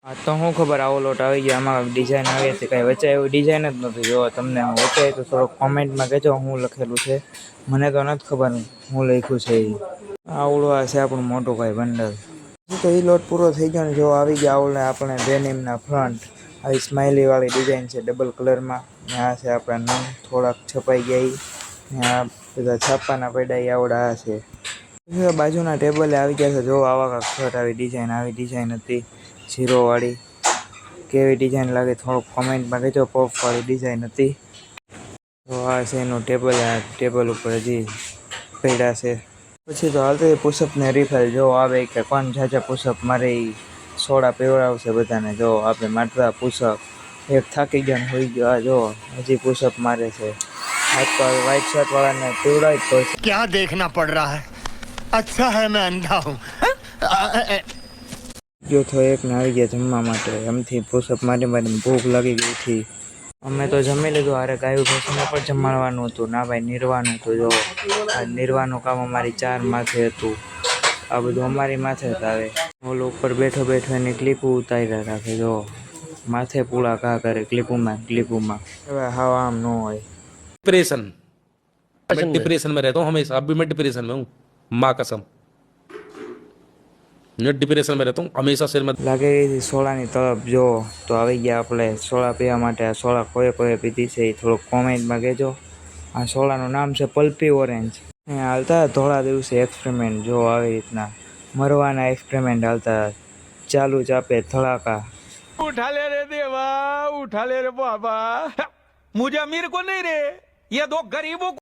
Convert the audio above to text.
હા તો હું ખબર આવો લોટ આવી ગયો, આમાં ડિઝાઇન આવી છે કાંઈ વચ્ચે એવી ડિઝાઇન જ નથી. જો તમને હું વચ્ચે તો થોડોક કોમેન્ટમાં કહેજો હું લખેલું છે, મને તો નથી ખબર હું લખ્યું છે એ. આવડું આ છે આપણું મોટું ભાઈ બંડલ. તો એ લોટ પૂરો થઈ ગયો ને જો આવી ગયા આવડે આપણે ડેનિમના ફ્રન્ટ. આવી સ્માઇલી વાળી ડિઝાઇન છે ડબલ કલરમાં. ને આ છે આપણા નામ થોડાક છપાઈ ગયા ને આ બધા છાપાના પડ્યા એ આવડા છે. બાજુના ટેબલે આવી ગયા છે જો આવા કાંક શર્ટ આવી ડિઝાઇન હતી ઝીરો વાળી. કેવી ડિઝાઇન લાગે થોડુંક કોમેન્ટમાં કહેજો. પફ વાળી ડિઝાઇન હતી. તો આ છે એનું ટેબલ. આ ટેબલ ઉપર હજી પડ્યા છે. પછી તો હાલતી પુશઅપને રિફાઇલ જો આવે કે કોણ ઝાઝા પુશઅપ મારે એ સોડા પીવડાવશે બધાને. જો આપણે મારતા પુશઅપ એક થાકી ગયો ને હોઈ ગયો. આ જો હજી પુશઅપ મારે છે. આજકાલ વ્હાઈટ શર્ટ વાળાને પીવડાવી તો क्या देखना पड़ रहा है, अच्छा है मैं अंधा हूँ। જો તો એકને આવી ગયા જમવા માટે. એમથી પુશઅપ મારી ભૂખ લાગી ગઈ હતી. અમે તો જમી લીધું. અરે ગાયું ભેંસને પણ જમાડવાનું હતું. ના ભાઈ નિરવાનું હતું. જો આ નિરવાનું કામ અમારી 4 માથે હતું. આ બધું અમારી માથે જ આવે. ઓલો ઉપર બેઠો એની ક્લિપો ઉતાર્યા રાખે. જો માથે પૂળા ઘા કરે ક્લિપોમાં. હવે હા આમ ન હોય. डिप्रेशन मैं डिप्रेशन में रहता हूँ हमेशा। अभी मैं डिप्रेशन में हूँ, माँ कसम मैं डिप्रेशन में रहता हूँ हमेशा। सिर में લાગે છે સોડાની તળપ. જો તો આવી ગયા આપણે સોડા પીવા માટે. આ સોડા કોઈ પીધી છે એ થોડુંક કોમેન્ટમાં કહેજો. આ સોડાનું નામ છે પલ્પી ઓરેન્જ. હાલતા ધોળા દિવસે એક્સપેરિમેન્ટ. જો આવી રીતના મરવાના એક્સપેરિમેન્ટ હાલતા ચાલુ ચાપે ધડાકા. उठा ले रे देवा, उठा ले रे बाबा। मुझे अमीर को नहीं रे, ये दो गरीबों को